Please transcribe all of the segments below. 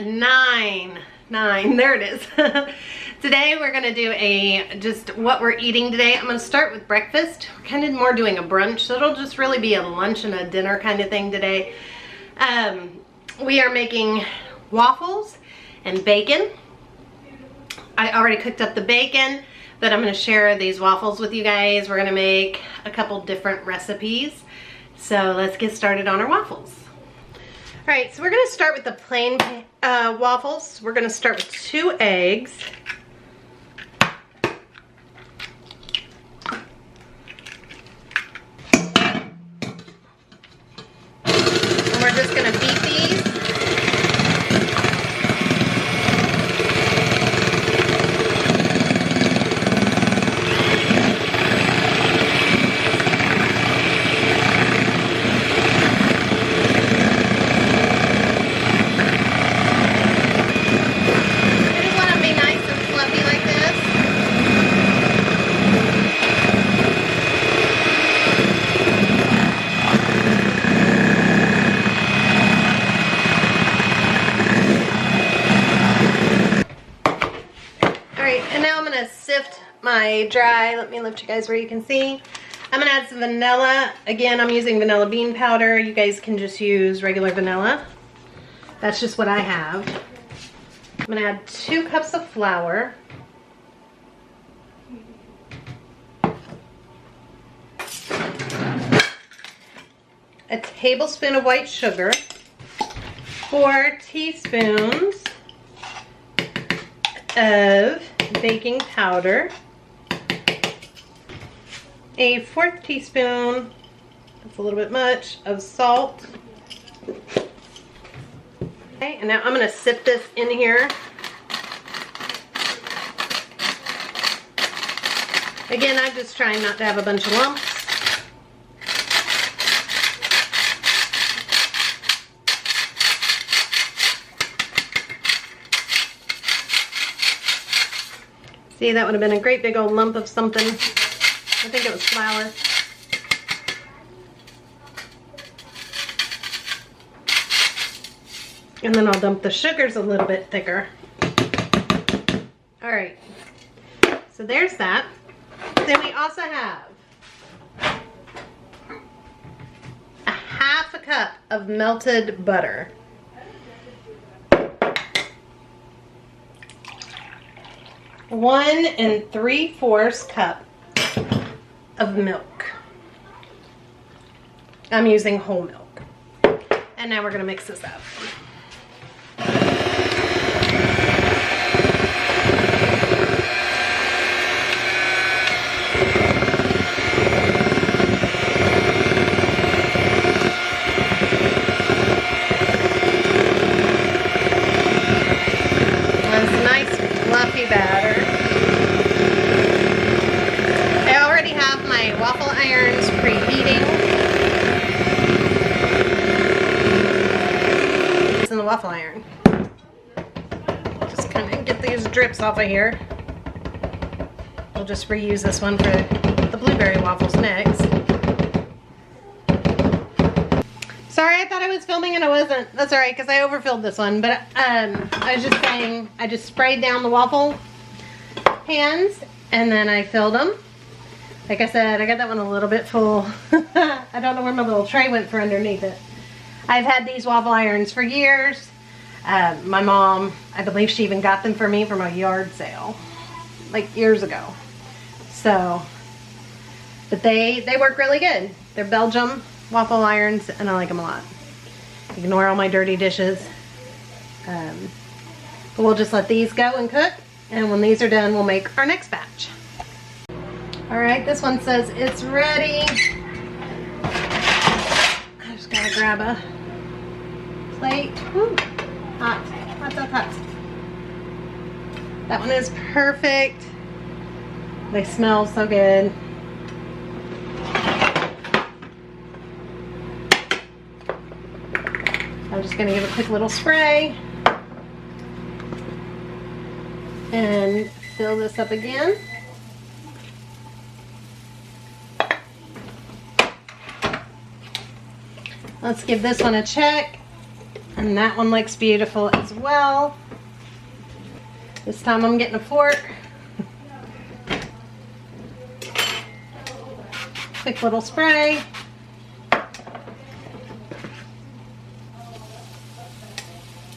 nine, there it is. Today we're gonna do just what we're eating today. I'm gonna start with breakfast. We're kind of more doing a brunch, so it'll just really be a lunch and a dinner kind of thing today. We are making waffles and bacon. I already cooked up the bacon, but I'm gonna share these waffles with you guys. We're gonna make a couple different recipes. So let's get started on our waffles. All right, so we're gonna start with the plain waffles. We're gonna start with 2 eggs. And we're just gonna beat these. Sift my dry, let me lift you guys where you can see. I'm gonna add some vanilla. Again, I'm using vanilla bean powder. You guys can just use regular vanilla. That's just what I have. I'm gonna add 2 cups of flour. A tablespoon of white sugar. 4 teaspoons of baking powder, a 1/4 teaspoon, that's a little bit much, of salt. Okay, and now I'm going to sift this in here. Again, I'm just trying not to have a bunch of lumps. See, that would have been a great big old lump of something. I think it was flour. And then I'll dump the sugars a little bit thicker. All right, so there's that. Then we also have a 1/2 cup of melted butter. 1 3/4 cup of milk. I'm using whole milk. And now we're gonna mix this up. That's a nice fluffy batter. Waffle irons preheating. It's in the waffle iron. Just kind of get these drips off of here. We'll just reuse this one for the blueberry waffles next. Sorry, I thought I was filming and I wasn't. That's all right, because I overfilled this one. But I was just saying, I just sprayed down the waffle pans and then I filled them. Like I said, I got that one a little bit full. I don't know where my little tray went for underneath it. I've had these waffle irons for years. My mom, I believe she even got them for me from a yard sale, like years ago. So, but they work really good. They're Belgium waffle irons and I like them a lot. Ignore all my dirty dishes. But we'll just let these go and cook. And when these are done, we'll make our next batch. All right, this one says it's ready. I just gotta grab a plate. Woo, hot, hot, hot, hot. That one is perfect. They smell so good. I'm just gonna give a quick little spray and fill this up again. Let's give this one a check. And that one looks beautiful as well. This time I'm getting a fork. Quick little spray.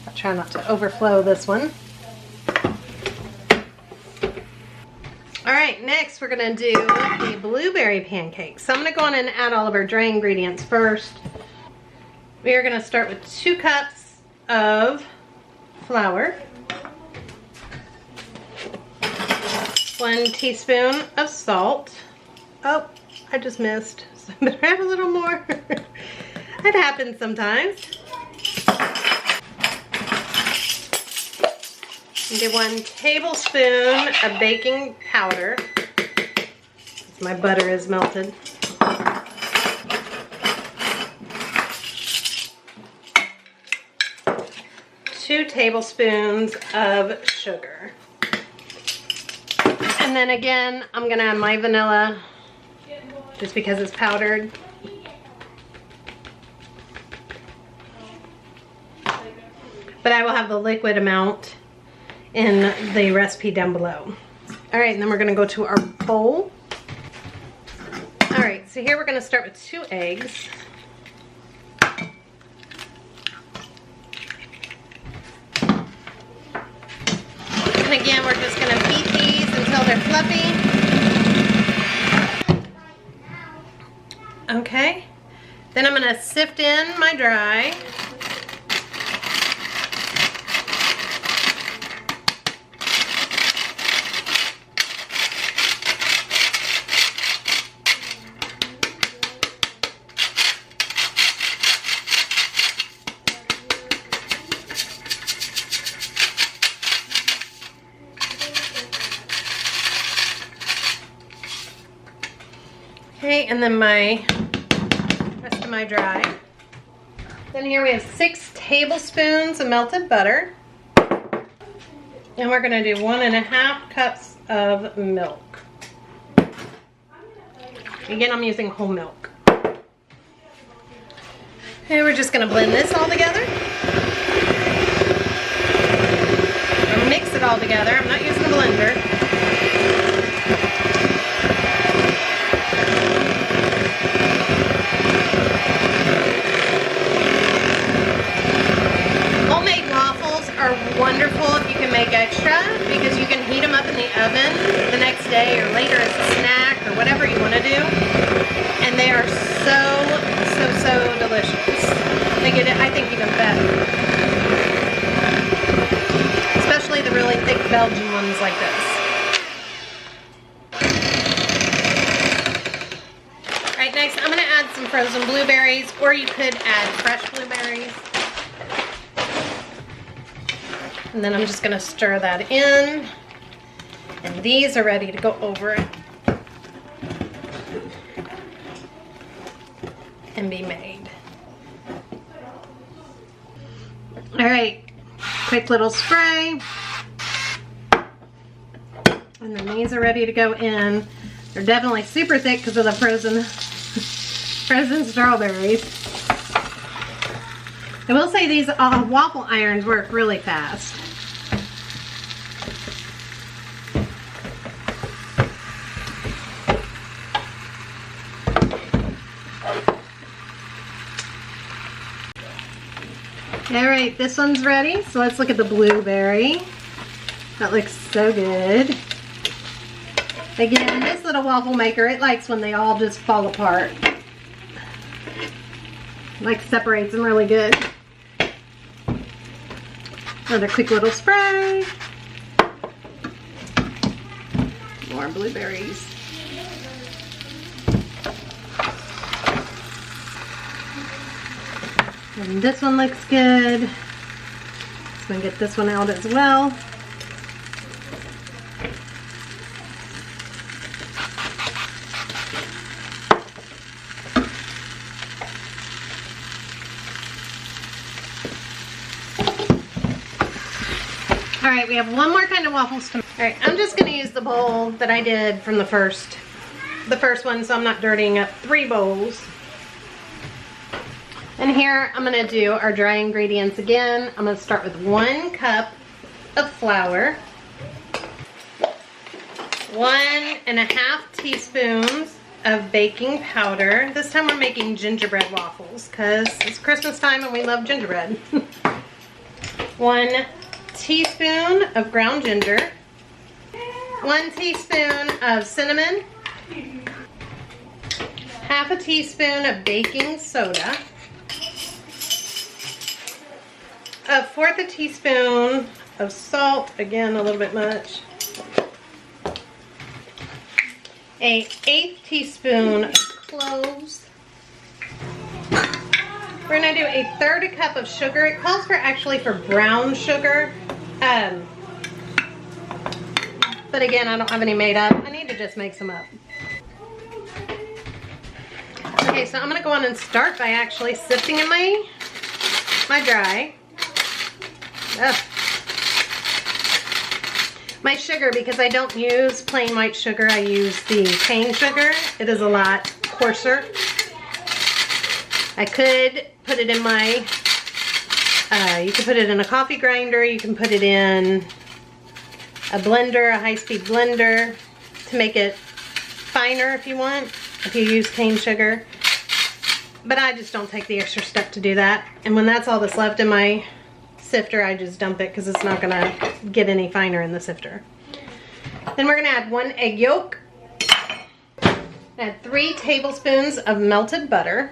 I'll try not to overflow this one. All right, next we're gonna do the blueberry pancakes. So I'm gonna go on and add all of our dry ingredients first. We are gonna start with 2 cups of flour, 1 teaspoon of salt. Oh, I just missed, so I better add a little more. That happens sometimes. Do 1 tablespoon of baking powder. My butter is melted. 2 tablespoons of sugar. And then again, I'm gonna add my vanilla just because it's powdered. But I will have the liquid amount in the recipe down below. All right, and then we're gonna go to our bowl. All right, so here we're gonna start with 2 eggs. And again, we're just gonna beat these until they're fluffy. Okay, then I'm gonna sift in my dry. Okay, and then my rest of my dry. Then here we have 6 tablespoons of melted butter. And we're gonna do 1.5 cups of milk. Again, I'm using whole milk. Okay, we're just gonna blend this all together. Or mix it all together. I'm not using a blender. Wonderful if you can make extra, because you can heat them up in the oven the next day or later as a snack or whatever you want to do, and they are so delicious. They get it, I think, even better, especially the really thick Belgian ones like this. All right, next I'm going to add some frozen blueberries, or you could add fresh blueberries. And then I'm just going to stir that in. And these are ready to go over it and be made. All right, quick little spray. And then these are ready to go in. They're definitely super thick because of the frozen strawberries. I will say these waffle irons work really fast. All right, this one's ready. So let's look at the blueberry. That looks so good. Again, this little waffle maker, it likes when they all just fall apart. Like separates them really good. Another quick little spray. More blueberries. And this one looks good. Just gonna get this one out as well. All right, we have one more kind of waffles to make. All right, I'm just gonna use the bowl that I did from the first one, so I'm not dirtying up 3 bowls. And here I'm gonna do our dry ingredients again. I'm gonna start with 1 cup of flour, 1.5 teaspoons of baking powder. This time we're making gingerbread waffles because it's Christmas time and we love gingerbread. 1 teaspoon of ground ginger, 1 teaspoon of cinnamon, 1/2 teaspoon of baking soda, 1/4 teaspoon of salt, again a little bit much, 1/8 teaspoon of cloves. We're gonna do 1/3 cup of sugar. It calls for actually for brown sugar. But again, I don't have any made up. I need to just make some up. Okay, so I'm gonna go on and start by actually sifting in my dry. Ugh. My sugar, because I don't use plain white sugar, I use the cane sugar. It is a lot coarser. I could put it in my, you can put it in a coffee grinder, you can put it in a blender, a high-speed blender to make it finer if you want, if you use cane sugar. But I just don't take the extra step to do that. And when that's all that's left in my sifter, I just dump it because it's not gonna get any finer in the sifter. Then we're gonna add 1 egg yolk, add 3 tablespoons of melted butter,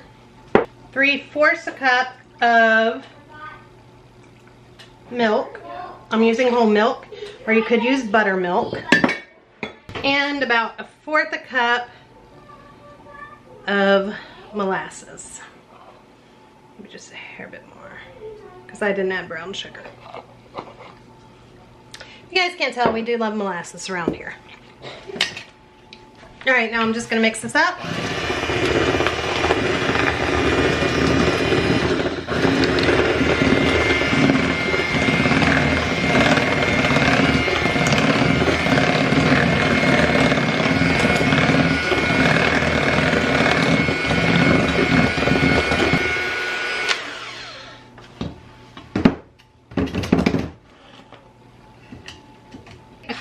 3/4 a cup of milk. I'm using whole milk, or you could use buttermilk, and about 1/4 a cup of molasses. Maybe just a hair bit more, because I didn't add brown sugar. If you guys can't tell, we do love molasses around here. All right, now I'm just gonna mix this up.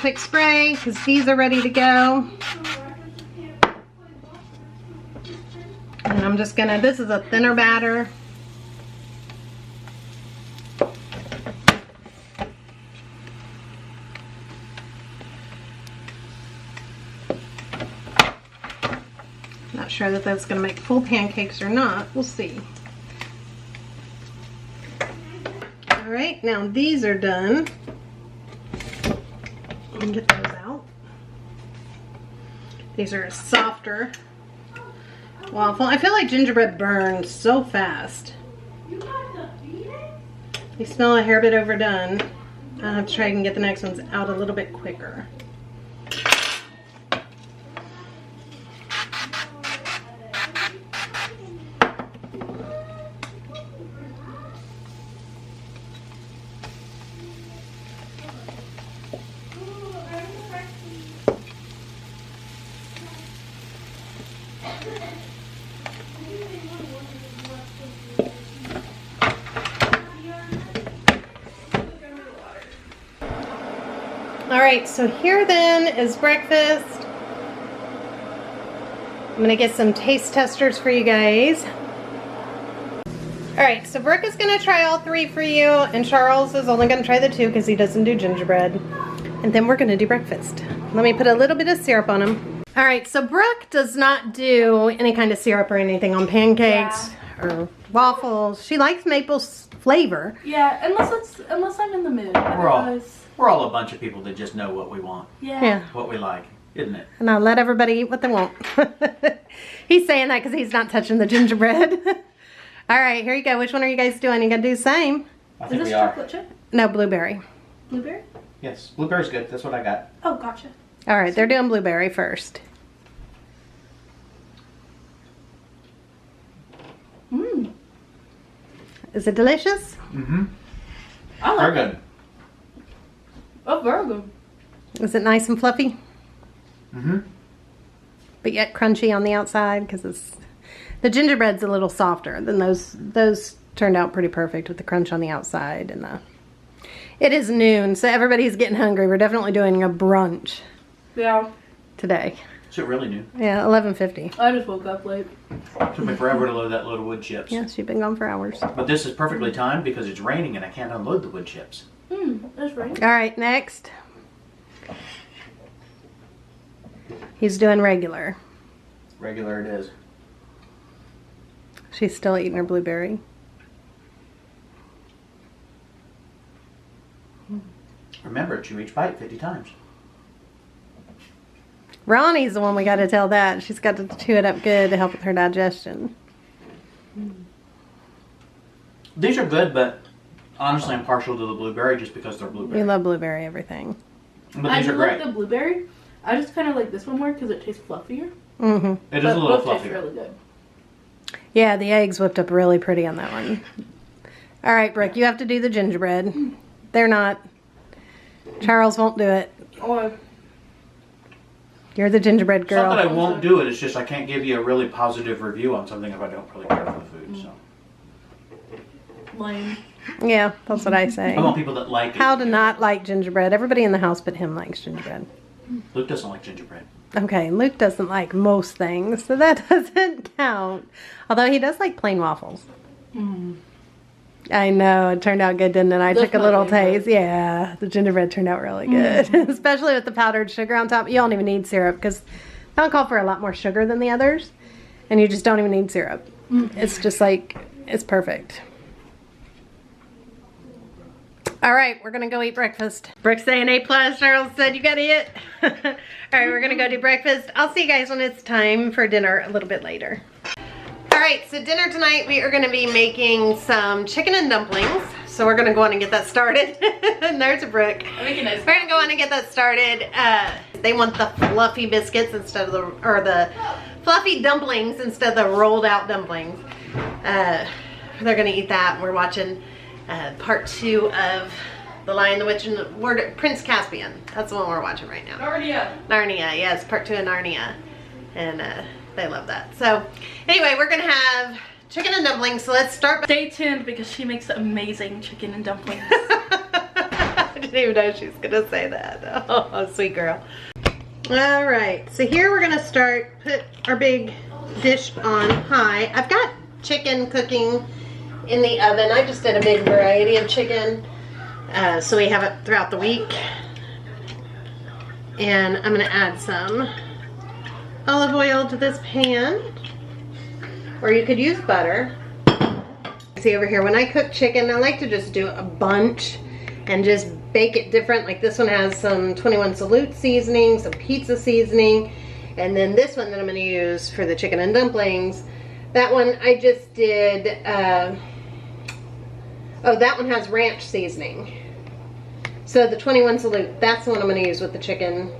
Quick spray because these are ready to go. And I'm just gonna, this is a thinner batter. Not sure that that's gonna make full pancakes or not. We'll see. All right, now these are done. Get those out. These are a softer waffle. I feel like gingerbread burns so fast. They smell a hair bit overdone. I'll have to try and get the next ones out a little bit quicker. Alright, so here then is breakfast. I'm going to get some taste testers for you guys. Alright, so Brooke is going to try all 3 for you, and Charles is only going to try the 2 because he doesn't do gingerbread. And then we're going to do breakfast. Let me put a little bit of syrup on them. Alright, so Brooke does not do any kind of syrup or anything on pancakes or waffles. She likes maple flavor. Yeah, unless I'm in the mood. We're all a bunch of people that just know what we want. Yeah. What we like, isn't it? And I'll let everybody eat what they want. He's saying that because he's not touching the gingerbread. All right, here you go. Which one are you guys doing? You gotta do the same. I Is think this we are. chocolate chip? No, blueberry. Blueberry? Yes, blueberry's good. That's what I got. Oh, gotcha. All right, they're doing blueberry first. Mmm. Is it delicious? Mm-hmm. I like Very it. good. Oh, very good. Is it nice and fluffy? Mm-hmm. But yet crunchy on the outside because it's The gingerbread's a little softer than those. Those turned out pretty perfect with the crunch on the outside and the. It is noon, so everybody's getting hungry. We're definitely doing a brunch. Yeah. Today. Is it really new? Yeah, 11:50. I just woke up late. Took me forever to load that load of wood chips. Yes, you've been gone for hours. But this is perfectly timed because it's raining and I can't unload the wood chips. That's right. All right, next. He's doing regular. Regular it is. She's still eating her blueberry. Remember, chew each bite 50 times. Ronnie's the one we got to tell that. She's got to chew it up good to help with her digestion. These are good, but honestly, I'm partial to the blueberry just because they're We blueberry. love blueberry everything. But I these do are great. like the blueberry. I just kind of like this one more because it tastes fluffier. Mm-hmm. It is But a little both taste fluffier. really good. Yeah, the eggs whipped up really pretty on that one. All right, Brooke, you have to do the gingerbread. They're not. Charles won't do it. Oh, You're the gingerbread It's not that I girl. won't do it, it's just I can't give you a really positive review on something if I don't really care for the food. So lame. Yeah, that's what I say. I want people that like it. How to not like gingerbread. Everybody in the house but him likes gingerbread. Luke doesn't like gingerbread. Okay, Luke doesn't like most things, so that doesn't count. Although he does like plain waffles. I know, it turned out good, didn't it? I That's took a my little favorite. taste. Yeah, the gingerbread turned out really good. Especially with the powdered sugar on top. You don't even need syrup because I don't call for a lot more sugar than the others. And you just don't even need syrup. It's just like, it's perfect. All right, we're gonna go eat breakfast. Brooke's saying A+, Charles said you gotta eat. All right, we're gonna go do breakfast. I'll see you guys when it's time for dinner a little bit later. All right, so dinner tonight, we are gonna be making some chicken and dumplings. So we're gonna go on and get that started. And there's a Brooke. We're gonna go on and get that started. They want the fluffy biscuits instead of the fluffy dumplings instead of the rolled out dumplings. They're gonna eat that. We're watching part 2 of The Lion, the Witch, and the Prince Caspian. That's the one we're watching right now. Narnia, yes, part 2 of Narnia. And they love that. So anyway, we're gonna have chicken and dumplings. So let's start. Stay tuned because she makes amazing chicken and dumplings. I didn't even know she was gonna say that. Oh, sweet girl. All right, so here we're gonna put our big dish on high. I've got chicken cooking in the oven. I just did a big variety of chicken, so we have it throughout the week. And I'm gonna add some olive oil to this pan, or you could use butter. See over here, when I cook chicken, I like to just do a bunch and just bake it different. Like this one has some 21 Salute seasoning, some pizza seasoning, and then this one that I'm gonna use for the chicken and dumplings, that one I just did, oh, that one has ranch seasoning. So the 21 Salute, that's the one I'm gonna use with the chicken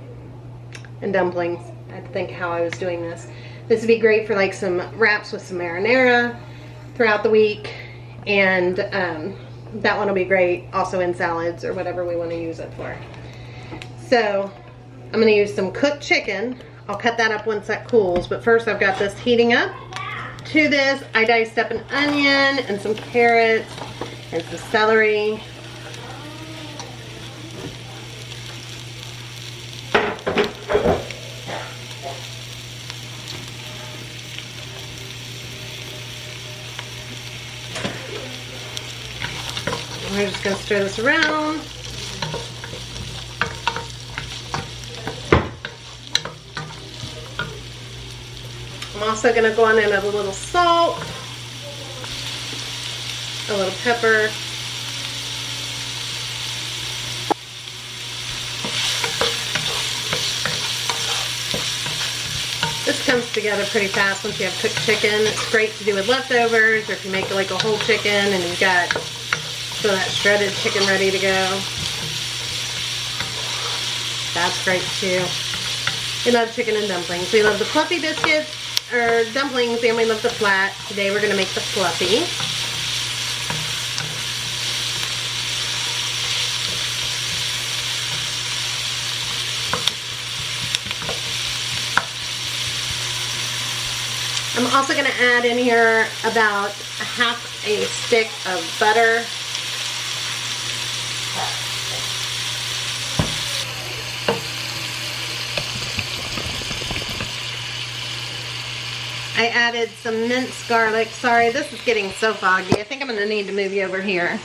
and dumplings. I had to think how I was doing this. This would be great for like some wraps with some marinara throughout the week, and that one will be great also in salads or whatever we want to use it for. So I'm going to use some cooked chicken. I'll cut that up once that cools, but first I've got this heating up. To this, I diced up an onion and some carrots and some celery. We're just going to stir this around. I'm also going to go on in with a little salt, a little pepper, this comes together pretty fast once you have cooked chicken. It's great to do with leftovers, or if you make like a whole chicken and you've got so that shredded chicken ready to go. That's great too. We love chicken and dumplings. We love the fluffy biscuits or dumplings, and we love the flat. Today we're gonna make the fluffy. I'm also going to add in here about half a stick of butter. I added some minced garlic. Sorry, this is getting so foggy. I think I'm going to need to move you over here.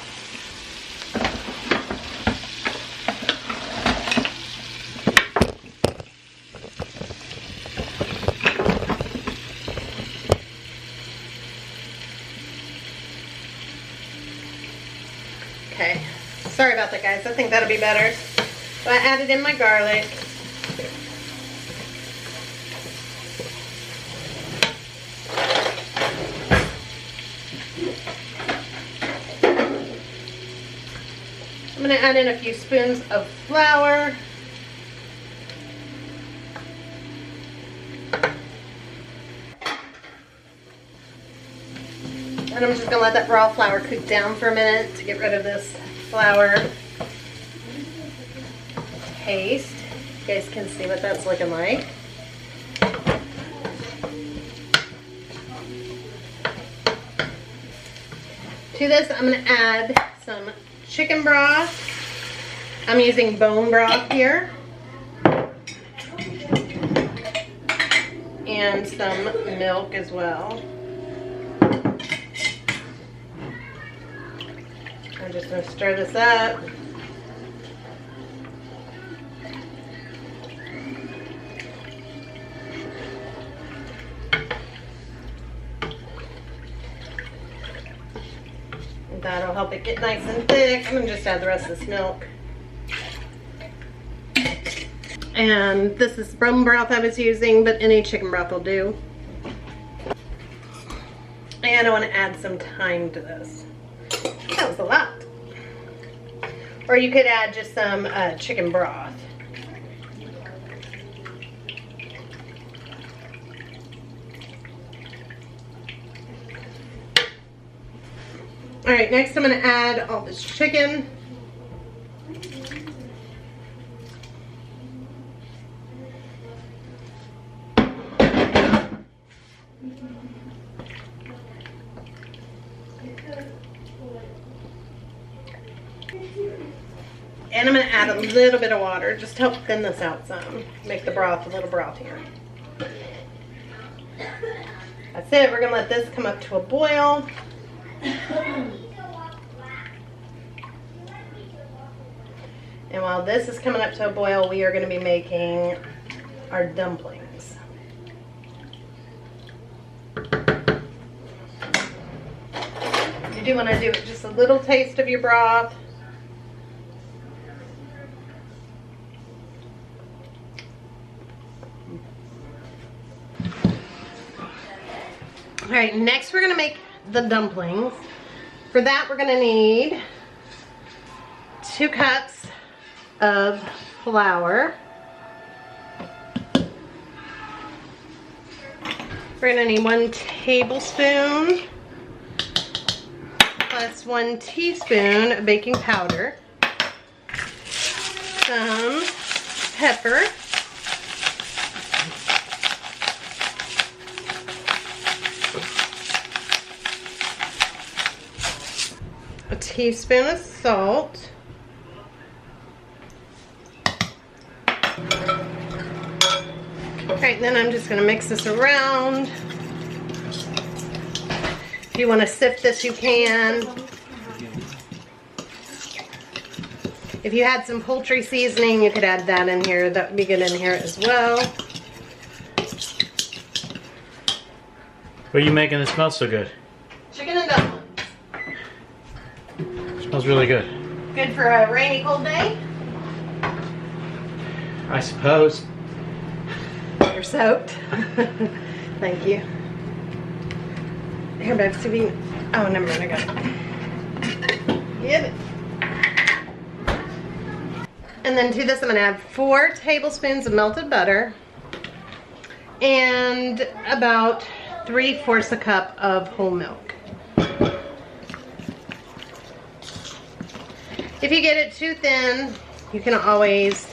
Okay, sorry about that, guys. I think that'll be better. So I added in my garlic. I'm going to add in a few spoons of flour. And I'm just going to let that raw flour cook down for a minute to get rid of this flour paste. You guys can see what that's looking like. To this, I'm going to add some chicken broth. I'm using bone broth here. And some milk as well. I'm just going to stir this up. That'll help it get nice and thick. I'm going to just add the rest of this milk. And this is bone broth I was using, but any chicken broth will do. And I want to add some thyme to this. That was a lot. Or you could add just some chicken broth. All right, next I'm going to add all this chicken. And I'm going to add a little bit of water, just to help thin this out some. Make the broth a little brothier. That's it. We're going to let this come up to a boil. And while this is coming up to a boil, we are going to be making our dumplings. You do want to do it just a little taste of your broth. All right, next we're going to make the dumplings. For that, we're going to need 2 cups of flour. We're going to need 1 tablespoon plus 1 teaspoon of baking powder, some pepper, a teaspoon of salt, alright, then I'm just going to mix this around. If you want to sift this, you can. If you had some poultry seasoning, you could add that in here. That would be good in here as well. What are you making that smells so good? Chicken and dumplings. Smells really good. Good for a rainy, cold day. I suppose. You're soaked. Thank you. Here, babe, see if you... Oh, never mind, I got it. Get it. And then to this, I'm going to add 4 tablespoons of melted butter and about 3/4 a cup of whole milk. If you get it too thin, you can always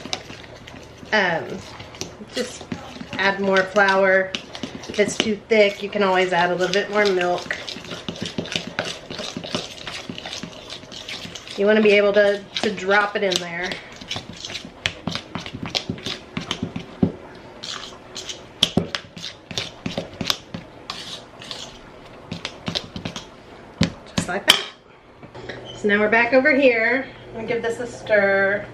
just add more flour. If it's too thick, you can always add a little bit more milk. You want to be able to drop it in there. Just like that. So now we're back over here. I'm going to give this a stir.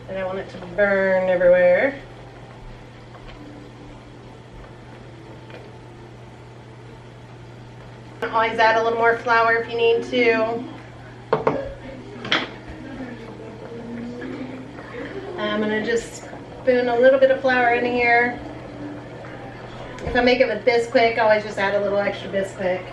And I want it to burn everywhere. Always add a little more flour if you need to. I'm going to just spoon a little bit of flour in here. If I make it with Bisquick, I always just add a little extra Bisquick.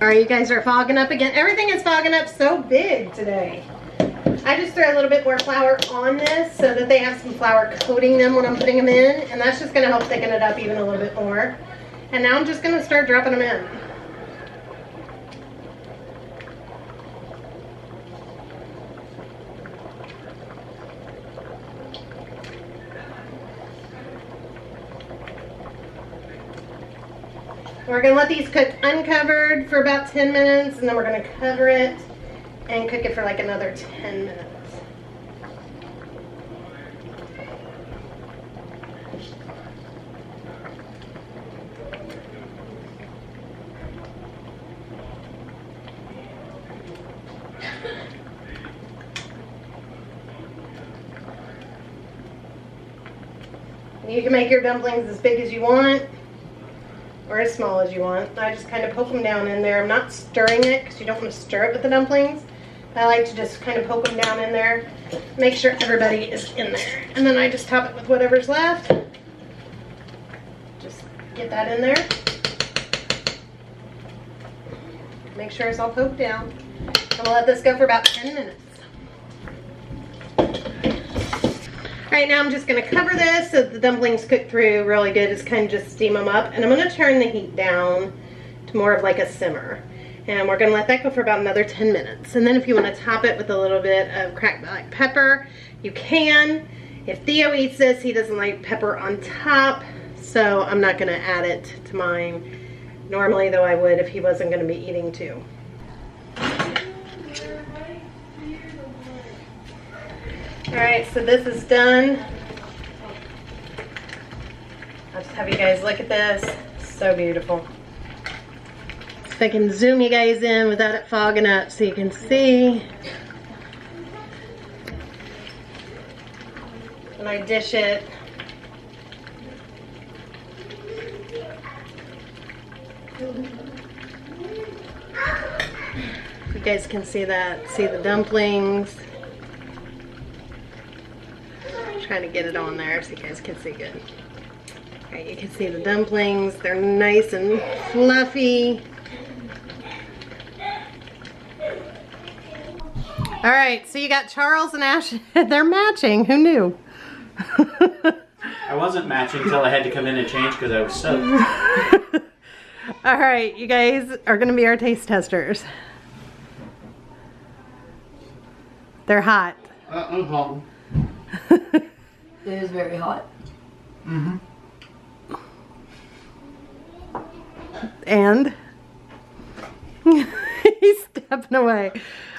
Alright, you guys are fogging up again. Everything is fogging up so big today. I just throw a little bit more flour on this so that they have some flour coating them when I'm putting them in. And that's just going to help thicken it up even a little bit more. And now I'm just going to start dropping them in. We're going to let these cook uncovered for about 10 minutes, and then we're going to cover it and cook it for like another 10 minutes. You can make your dumplings as big as you want, or as small as you want. I just kind of poke them down in there. I'm not stirring it because you don't want to stir it with the dumplings. I like to just kind of poke them down in there, make sure everybody is in there. And then I just top it with whatever's left. Just get that in there. Make sure it's all poked down. And we'll let this go for about 10 minutes. Right now I'm just going to cover this so the dumplings cook through really good. It's kind of just steam them up. And I'm going to turn the heat down to more of like a simmer. And we're going to let that go for about another 10 minutes. And then if you want to top it with a little bit of cracked black pepper, you can. If Theo eats this, he doesn't like pepper on top. So I'm not going to add it to mine. Normally though I would if he wasn't going to be eating too. Alright, so this is done. I'll just have you guys look at this. So beautiful. If I can zoom you guys in without it fogging up so you can see. When I dish it. You guys can see that. See the dumplings. Trying to get it on there so you guys can see good. Alright, you can see the dumplings. They're nice and fluffy. Alright, so you got Charles and Ash. They're matching. Who knew? I wasn't matching until I had to come in and change because I was soaked. Alright, you guys are going to be our taste testers. They're hot. It is very hot. Mm-hmm. And? He's stepping away.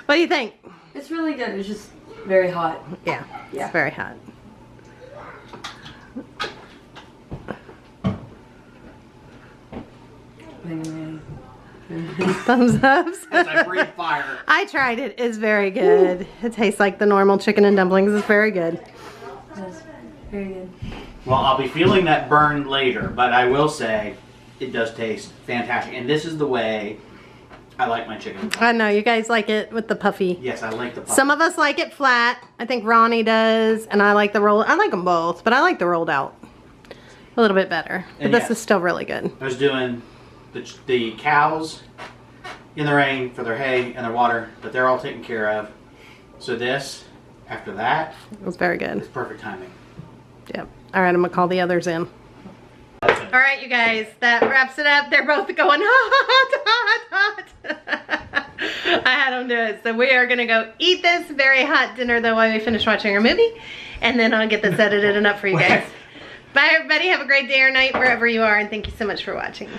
What do you think? It's really good. It's just very hot. Yeah, it's very hot. Thumbs up. As I breathe fire. I tried it. It's very good. It tastes like the normal chicken and dumplings. It's very good. Yes, very good. Well, I'll be feeling that burn later, but I will say it does taste fantastic. And this is the way I like my chicken. I know, you guys like it with the puffy. Yes, I like the puffy. Some of us like it flat. I think Ronnie does. And I like the roll. I like them both, but I like the rolled out a little bit better. But And this yes, is still really good. I was doing the cows in the rain for their hay and their water, but they're all taken care of. So this, after that, It was very good. it's perfect timing. Yep. All right, I'm going to call the others in. All right, you guys, that wraps it up. They're both going hot, hot, hot. I had them do it. So we are gonna go eat this very hot dinner though while we finish watching our movie. And then I'll get this edited and up for you guys. Bye everybody, have a great day or night wherever you are, and thank you so much for watching.